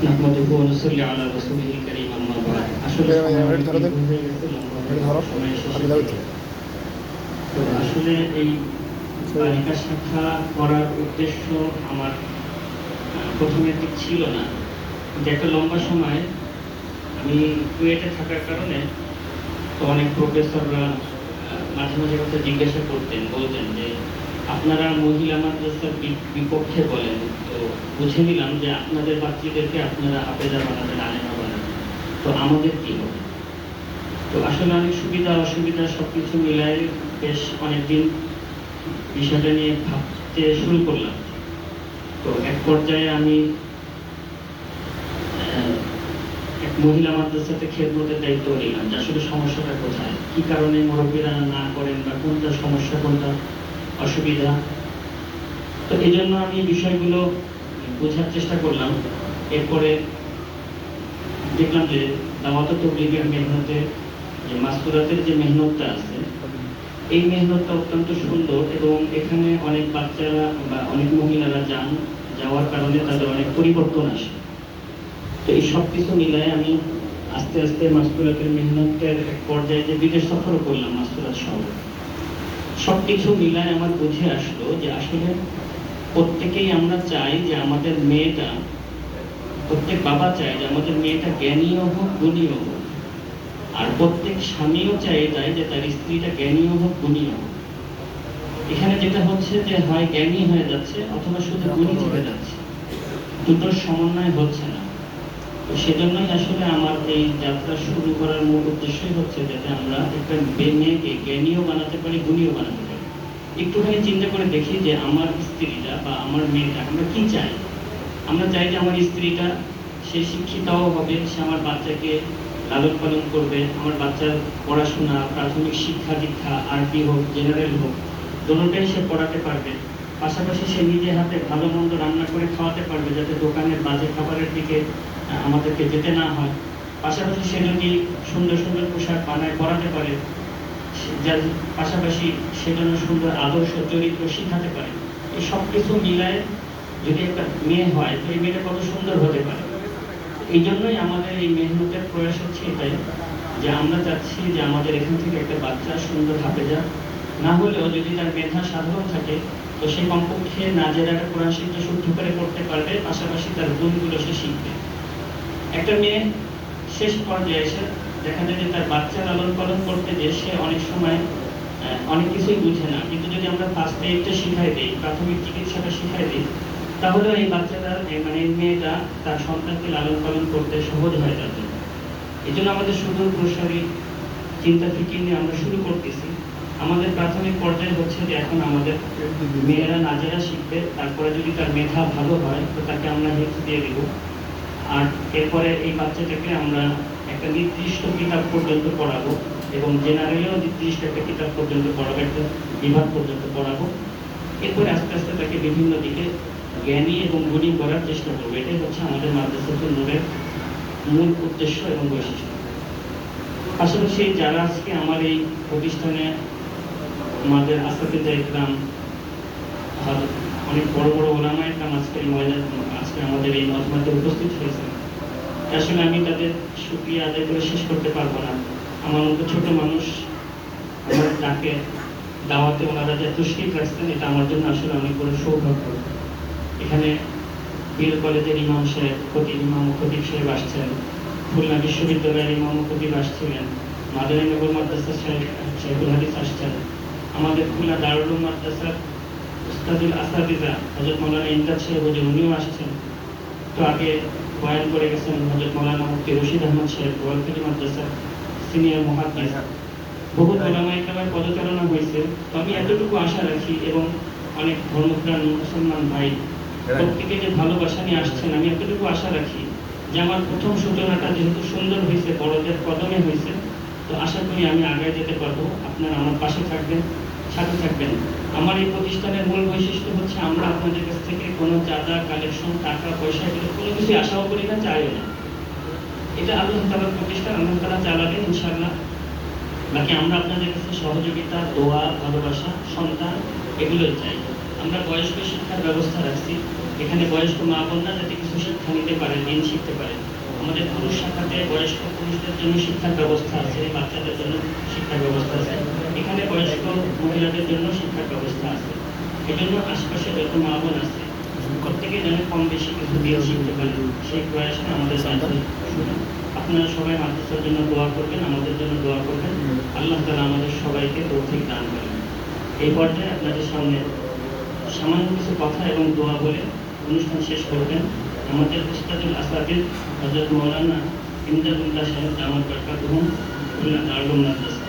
নাহমাদুহু ওয়া নুসাল্লি আলা রাসূলিল কারীম আম্মা বা'দ। আসলে তো আসলে এই বালিকা শাখা করার উদ্দেশ্য আমার প্রথমে ঠিক ছিল না, কিন্তু একটা লম্বা সময় আমি কুয়েটে থাকার কারণে তো অনেক প্রফেসররা মাঝে মাঝে কথা জিজ্ঞাসা করতেন, বলতেন যে আপনারা মহিলা মাদ্রাসার বিপক্ষে বলেন, তো বুঝে নিলাম যে আপনাদের বাচ্চাদেরকে আপনারা হাফেজা বানাবেন, আলেমা বানাবেন, তো আমাদের কি হবে? তো আসলে অনেক সুবিধা অসুবিধা সবকিছু মিলাই বেশ অনেকদিন বিষয়টা নিয়ে ভাবতে শুরু করলাম। তো এক পর্যায়ে আমি এক মহিলা মাদ্রাসাতে খেদমতের দায়িত্ব নিলাম, যে আসলে সমস্যাটা কোথায়, কি কারণে মুরব্বীরা না করেন, বা কোনটা সমস্যা, কোনটা অসুবিধা। তো এই জন্য আমি বিষয়গুলো বোঝার চেষ্টা করলাম। এরপরে দেখলাম যে দাওয়াত তাবলীগের মেহনতে, যে মাসকুরাতের যে মেহনতটা আছে, এই মেহনতটা অত্যন্ত সুন্দর, এবং এখানে অনেক বাচ্চারা বা অনেক মহিলারা যাওয়ার কারণে তাদের অনেক পরিবর্তন আসে। তো এই সব কিছু মিলায় আমি আস্তে আস্তে মাসকুরাতের মেহনতের এক পর্যায়ে যে বিদেশ সফর করলাম মাসকুরাত সহ, সব কিছু মিলায় আমার বুঝে আসলো যে আসলে প্রত্যেকেই আমরা চাই যে আমাদের মেয়েটা, প্রত্যেক বাবা চায় যে আমাদের মেয়েটা জ্ঞানীও হোক, গুণীও হোক, আর প্রত্যেক স্বামীও চায় যে তার স্ত্রীটা জ্ঞানীও হোক, গুণীও হোক। এখানে যেটা হচ্ছে যে হয় জ্ঞানী হয়ে যাচ্ছে অথবা শুধু গুণী থেকে যাচ্ছে, দুটোর সমন্বয় হচ্ছে না। তো সেজন্যই আসলে আমার এই যাত্রা শুরু করার মূল উদ্দেশ্যই হচ্ছে যাতে আমরা একটা মেয়েকে জ্ঞানীও বানাতে পারি, গুণীও বানাতে পারি। একটুখানি চিন্তা করে দেখি যে আমার স্ত্রীটা বা আমার মেয়েটা আমরা কি চাই। আমরা চাই যে আমার স্ত্রীটা সে শিক্ষিতাও হবে, সে আমার বাচ্চাকে লালন পালন করবে, আমার বাচ্চার পড়াশোনা, প্রাথমিক শিক্ষা দীক্ষা, আরবি হোক, জেনারেল হোক, দুটোটাই সে পড়াতে পারবে। পাশাপাশি সে নিজে হাতে ভালো মন্দ রান্না করে খাওয়াতে পারবে, যাতে দোকানের বাজে খাবারের দিকে আমাদেরকে যেতে না হয়। পাশাপাশি সে যদি সুন্দর সুন্দর পোশাক বানায় পরাতে পারে, যার পাশাপাশি সে যেন সুন্দর আদর্শ চরিত্র শিখাতে পারে। এই সব কিছু মিলায় যদি একটা মেয়ে হয়, তো এই মেয়েটা কত সুন্দর হতে পারে। এই জন্যই আমাদের এই মেহনতের প্রয়াস হচ্ছে এটাই, যে আমরা চাচ্ছি যে আমাদের এখান থেকে একটা বাচ্চা সুন্দর হাফেজা, না হলেও যদি তার মেধা সাধারণ থাকে, তো সে কমপক্ষে নাজেরাটা কোরআন শরীফটা শুদ্ধ করে পড়তে পারবে, পাশাপাশি তার গুণগুলো সে শিখবে। একটা মেয়ে শেষ পর্যায়ে এসে দেখা যায় যে তার বাচ্চা লালন পালন করতে যে সে অনেক সময় অনেক কিছুই বুঝে না, কিন্তু যদি আমরা ফার্স্ট এইডটা শিখাই দিই, প্রাথমিক চিকিৎসাটা শিখাই দিই, তাহলে এই বাচ্চাটা মানে মেয়েটা তার সন্তানকে লালন পালন করতে সহজ হয়ে যাবে। এই জন্য আমাদের সুদূর প্রসারী চিন্তা ফিকির নিয়ে আমরা শুরু করতেছি। আমাদের প্রাথমিক পর্যায়ে হচ্ছে যে এখন আমাদের মেয়েরা নাজেরা শিখবে, তারপরে যদি তার মেধা ভালো হয় তো তাকে আমরা হেল্প দিয়ে দিব। আর এরপরে এই বাচ্চাটাকে আমরা একটা নির্দিষ্ট কিতাব পর্যন্ত পড়াবো, এবং জেনারেলেও নির্দিষ্ট একটা কিতাব পর্যন্ত পড়াবো, একটা বিভাগ পর্যন্ত পড়াবো। এরপরে আস্তে আস্তে তাকে বিভিন্ন দিকে জ্ঞানী এবং গুণী করার চেষ্টা করবো। এটাই হচ্ছে আমাদের মাদ্রাসাতুন নূরের মূল উদ্দেশ্য এবং বৈশিষ্ট্য। পাশাপাশি যারা আজকে আমার এই প্রতিষ্ঠানে আমাদের আসাতে ইকরাম, অনেক বড় বড় ওলামা ইকরাম আজকে আমাদের এই মজমাতে উপস্থিত হয়েছে, আসলে আমি তাদের শুকরিয়া আদায় করে শেষ করতে পারবো না। আমার মতো ছোট মানুষ আমার তাকে দাওয়াতে ওনারা যে তুষ্টিক রাখছেন, এটা আমার জন্য আসলে অনেক বড় সৌভাগ্য। এখানে বীর কলেজের ইমাম সাহেব, ইমাম খতিব সাহেব আসছেন, খুলনা বিশ্ববিদ্যালয়ের ইমাম খতিব আসছিলেন, মাদারীনগর মাদ্রাসা শেখুল হাদিস আসছেন, আমাদের খুলনা দারুল উলুম মাদ্রাসার উস্তাদুল আসাদিজা হযরত মাওলানা ইমদাদ সাহেব উনিও আসছেন। তো আগে বয়ান করে গেছেন হযরত মাওলানা মুফতি রশিদ আহমদ সাহেব, গোয়ালখালী মাদ্রাসার সিনিয়র মুহাদ্দিস। বহু ওলামা ইকরামের পদচারণা হয়েছে। তো আমি এতটুকু আশা রাখি, এবং অনেক ধর্মপ্রাণ মুসলমান ভাই প্রত্যেকে যে ভালোবাসা নিয়ে আসছেন, আমি এতটুকু আশা রাখি যে আমার প্রথম সূচনাটা যেহেতু সুন্দর হয়েছে, বড়দের কদমে হয়েছে, তো আশা করি আমি আগায় যেতে পারবো। আপনারা আমার পাশে থাকবেন, সাথে থাকবেন। আমার এই প্রতিষ্ঠানের মূল বৈশিষ্ট্য হচ্ছে আমরা আপনাদের কাছ থেকে কোনো চাঁদা, কালেকশন, টাকা পয়সা এগুলো কোনো কিছু আশাও করি না, চাইও না। এটা আল্লাহ তাআলার প্রতিষ্ঠান, আল্লাহ তাআলা চালাবেন ইনশাআল্লাহ। বাকি আমরা আপনাদের কাছে সহযোগিতা, দোয়া, ভালোবাসা, সন্তান এগুলোই চাই। আমরা বয়স্ক শিক্ষার ব্যবস্থা রাখছি। এখানে বয়স্ক মা বোনরা যাতে কিছু শিক্ষা নিতে পারে, দিন শিখতে পারে। আমাদের পুরুষ শাখাতে বয়স্ক পুরুষদের জন্য শিক্ষার ব্যবস্থা আছে, বাচ্চাদের জন্য শিক্ষার ব্যবস্থা আছে। এখানে বয়স্ক মহিলাদের জন্য শিক্ষার ব্যবস্থা আছে। এই জন্য আশপাশে যত মা বোন আছে প্রত্যেকে যেন কম বেশি কিছু দিন শিখতে পারে, সেই প্রয়াসে আমাদের দায়িত্ব। আপনারা সবাই মাদ্রাসার জন্য দোয়া করবেন, আমাদের জন্য দোয়া করবেন। আল্লাহ তাআলা আমাদের সবাইকে তৌফিক দান করেন। এই পর্যায়ে আপনাদের সামনে সামান্য কিছু কথা এবং দোয়া বলে অনুষ্ঠান শেষ করবেন আমাদের উস্তাদুল আসাদির হযরত মাওলানা ইমদাদুল্লাহ সাহেব দামাত বরকাতুহুম খুলনা দারুল মাদ্রাসা।